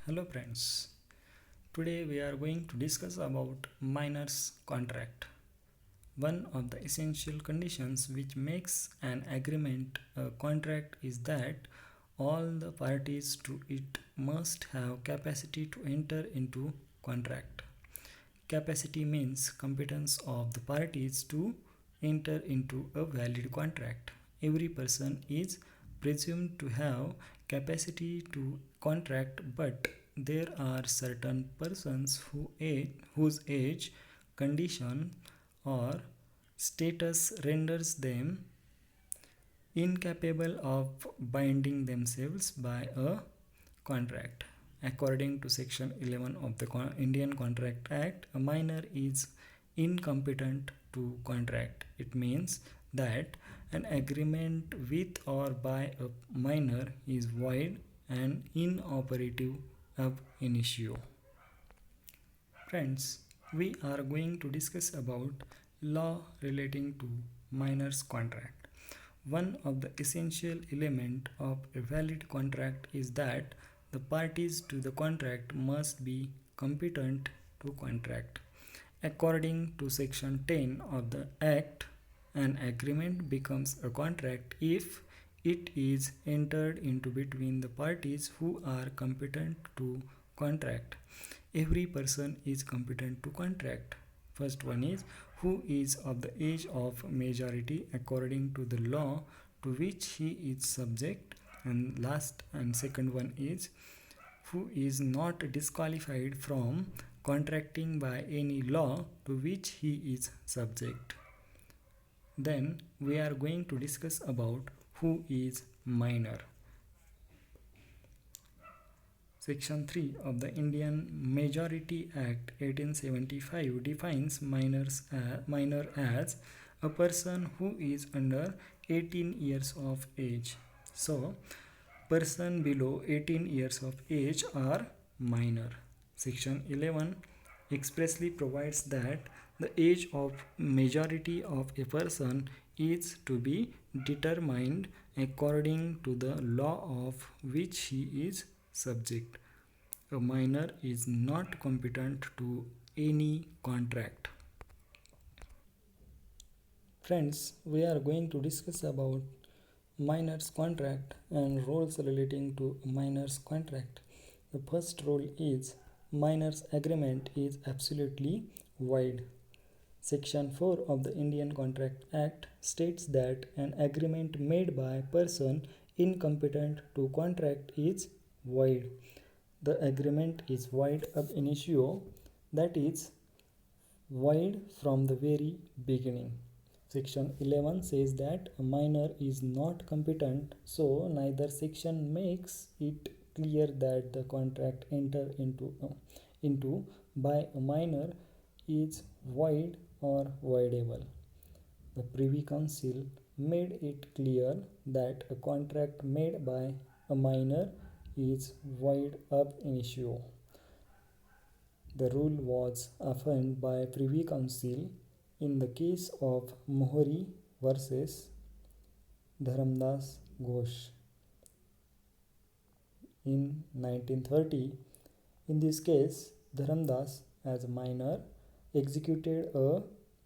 Hello friends. Today we are going to discuss about minor's contract. One of the essential conditions which makes an agreement a contract is that all the parties to it must have capacity to enter into contract. Capacity means competence of the parties to enter into a valid contract. Every person is presumed to have capacity to contract, but there are certain persons whose age, condition, or status renders them incapable of binding themselves by a contract. According to Section 11 of the Indian Contract Act, a minor is incompetent to contract. It means that an agreement with or by a minor is void and inoperative ab initio. Friends, we are going to discuss about law relating to minor's contract. One of the essential element of a valid contract is that the parties to the contract must be competent to contract. According to section 10 of the act, an agreement becomes a contract if it is entered into between the parties who are competent to contract. Every person is competent to contract. First one is who is of the age of majority according to the law to which he is subject, and last and second one is who is not disqualified from contracting by any law to which he is subject. Then we are going to discuss about who is minor. Section 3 of the Indian Majority Act 1875 defines minor as a person who is under 18 years of age. So, person below 18 years of age are minor. Section 11 expressly provides that the age of majority of a person is to be determined according to the law of which he is subject. A minor is not competent to any contract. Friends, we are going to discuss about minor's contract and rules relating to minor's contract. The first rule is minor's agreement is absolutely void. Section 4 of the Indian Contract Act states that an agreement made by a person incompetent to contract is void. The agreement is void ab initio, that is, void from the very beginning. Section 11 says that a minor is not competent, so neither section makes it clear that the contract entered into by a minor is void or voidable. The Privy Council made it clear that a contract made by a minor is void ab initio. The rule was affirmed by Privy Council in the case of Mohri versus Dharamdas Ghosh in 1930. In this case, Dharamdas, as a minor, executed a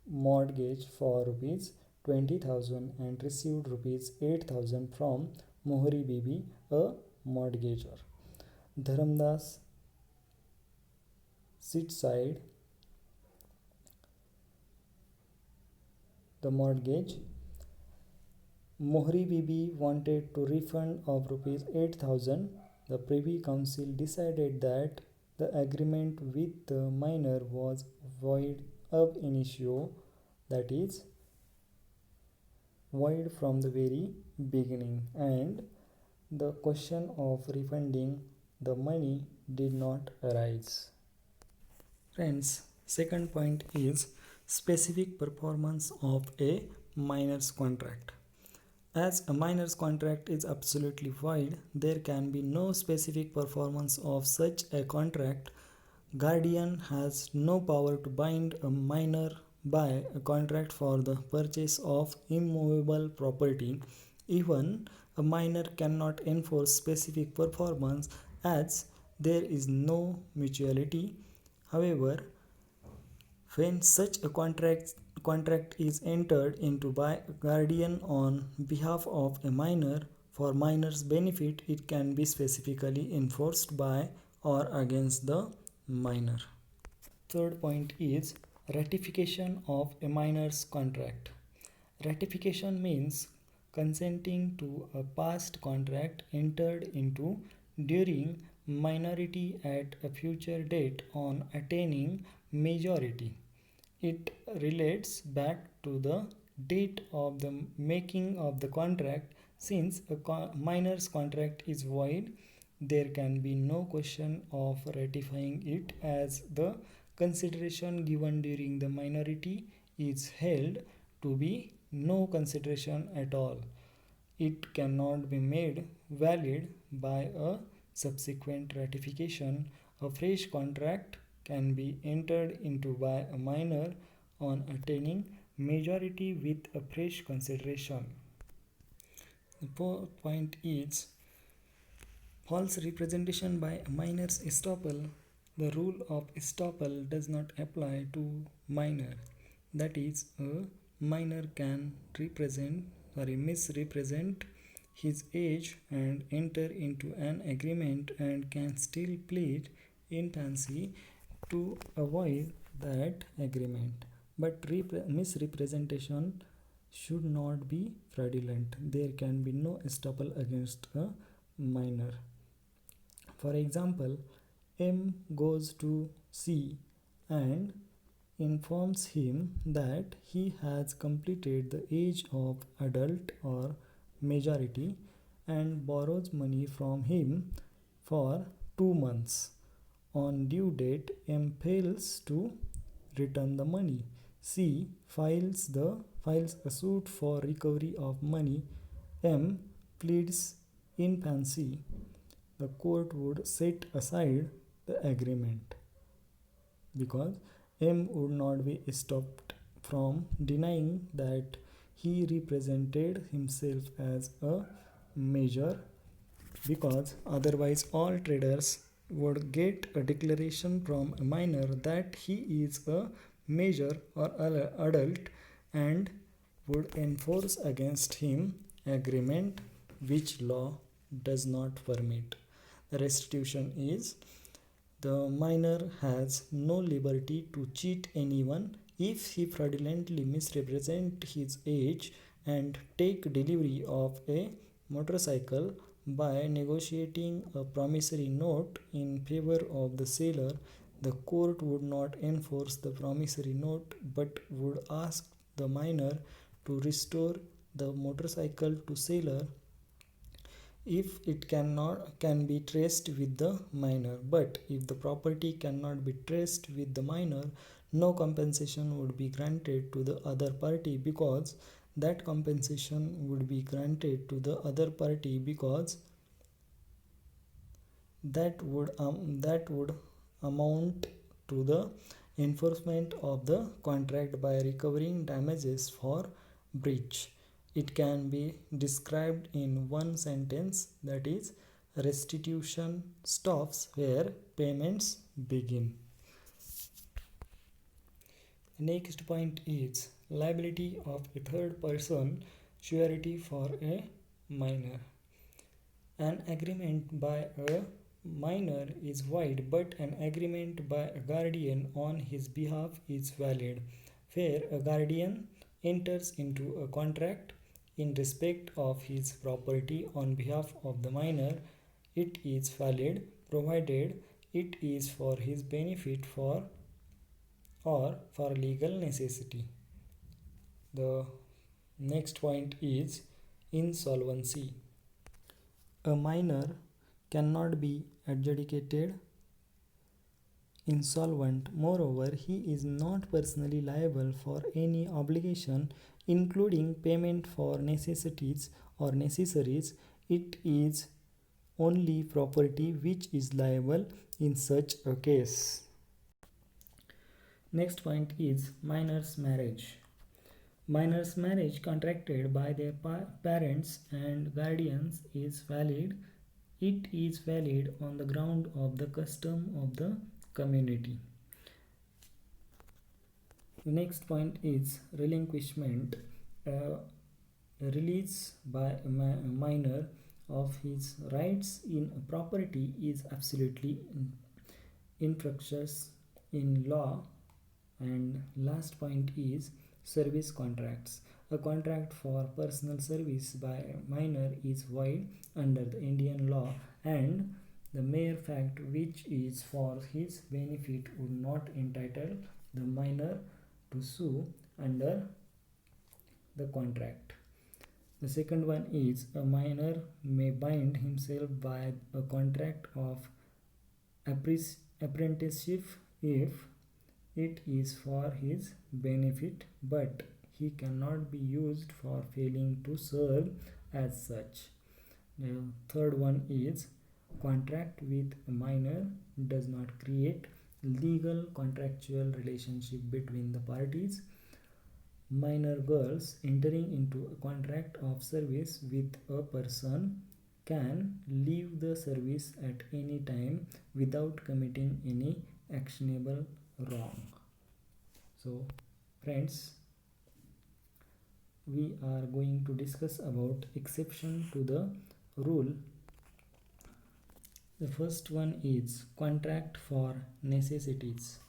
mortgage for rupees 20,000 and received rupees 8,000 from Mohri Bibi, a mortgager. Dharamdas set aside the mortgage. Mohri Bibi wanted to refund of rupees 8,000. The Privy Council decided that the agreement with the minor was void ab initio, that is, void from the very beginning, and the question of refunding the money did not arise. Friends, second point is specific performance of a minor's contract. As a minor's contract is absolutely void, there can be no specific performance of such a contract. Guardian has no power to bind a minor by a contract for the purchase of immovable property. Even a minor cannot enforce specific performance, as there is no mutuality. However, when such a contract is entered into by a guardian on behalf of a minor for minor's benefit, it can be specifically enforced by or against the minor. Third point is ratification of a minor's contract. Ratification means consenting to a past contract entered into during minority at a future date on attaining majority. It relates back to the date of the making of the contract. Since a minor's contract is void, there can be no question of ratifying it, as the consideration given during the minority is held to be no consideration at all. It cannot be made valid by a subsequent ratification. A fresh contract can be entered into by a minor on attaining majority with a fresh consideration. The fourth point is false representation by minors estoppel. The rule of estoppel does not apply to minor. That is, a minor can misrepresent his age and enter into an agreement and can still plead infancy to avoid that agreement. But misrepresentation should not be fraudulent. There can be no estoppel against a minor. For example, M goes to C and informs him that he has completed the age of adult or majority and borrows money from him for 2 months. On due date, M fails to return the money. C files a suit for recovery of money. M pleads infancy. The court would set aside the agreement because M would not be stopped from denying that he represented himself as a major, because otherwise all traders would get a declaration from a minor that he is a major or adult and would enforce against him agreement which law does not permit. The restitution is the minor has no liberty to cheat anyone if he fraudulently misrepresent his age and take delivery of a motorcycle by negotiating a promissory note in favor of the seller. The court would not enforce the promissory note but would ask the minor to restore the motorcycle to seller if it can be traced with the minor. But if the property cannot be traced with the minor, no compensation would be granted to the other party, because that compensation would be granted to the other party because that would amount to the enforcement of the contract by recovering damages for breach. It can be described in one sentence, that is, restitution stops where payments begin. Next point is liability of a third person surety for a minor. An agreement by a minor is void, but an agreement by a guardian on his behalf is valid. Where a guardian enters into a contract in respect of his property on behalf of the minor, it is valid provided it is for his benefit or for legal necessity. The next point is insolvency. A minor cannot be adjudicated insolvent. Moreover, he is not personally liable for any obligation, including payment for necessities or necessaries. It is only property which is liable in such a case. Next point is minor's marriage. Minor's marriage contracted by their parents and guardians is valid It is valid on the ground of the custom of the community. The next point is relinquishment. Uh, Release by a minor of his rights in property is absolutely infructuous in law. And last point is service contracts. A contract for personal service by a minor is void under the Indian law, and the mere fact which is for his benefit would not entitle the minor to sue under the contract. The second one is a minor may bind himself by a contract of apprenticeship if it is for his benefit, but he cannot be used for failing to serve as such. The third one is contract with a minor does not create legal contractual relationship between the parties. Minor girls entering into a contract of service with a person can leave the service at any time without committing any actionable wrong. So, friends, we are going to discuss about exception to the rule. The first one is contract for necessities.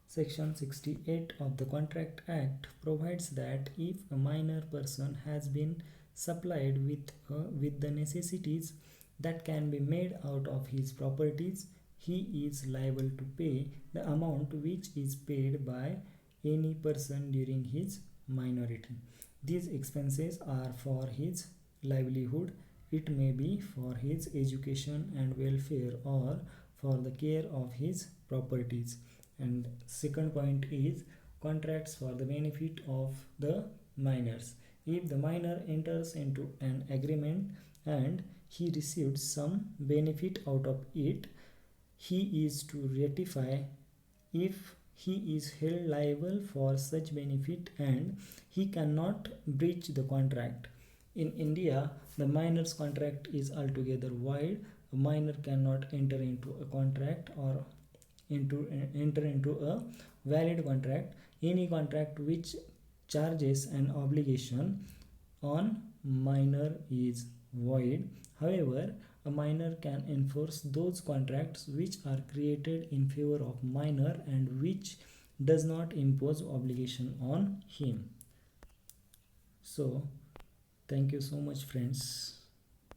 Section 68 of the Contract Act provides that if a minor person has been supplied with the necessities that can be made out of his properties, he is liable to pay the amount which is paid by any person during his minority. These expenses are for his livelihood. It may be for his education and welfare or for the care of his properties. And second point is contracts for the benefit of the minors. If the minor enters into an agreement and he receives some benefit out of it, he is to ratify if he is held liable for such benefit and he cannot breach the contract. In India, the minor's contract is altogether void. A minor cannot enter into a contract or enter into a valid contract. Any contract which charges an obligation on minor is void. However, a minor can enforce those contracts which are created in favor of minor and which does not impose obligation on him. So, thank you so much, friends.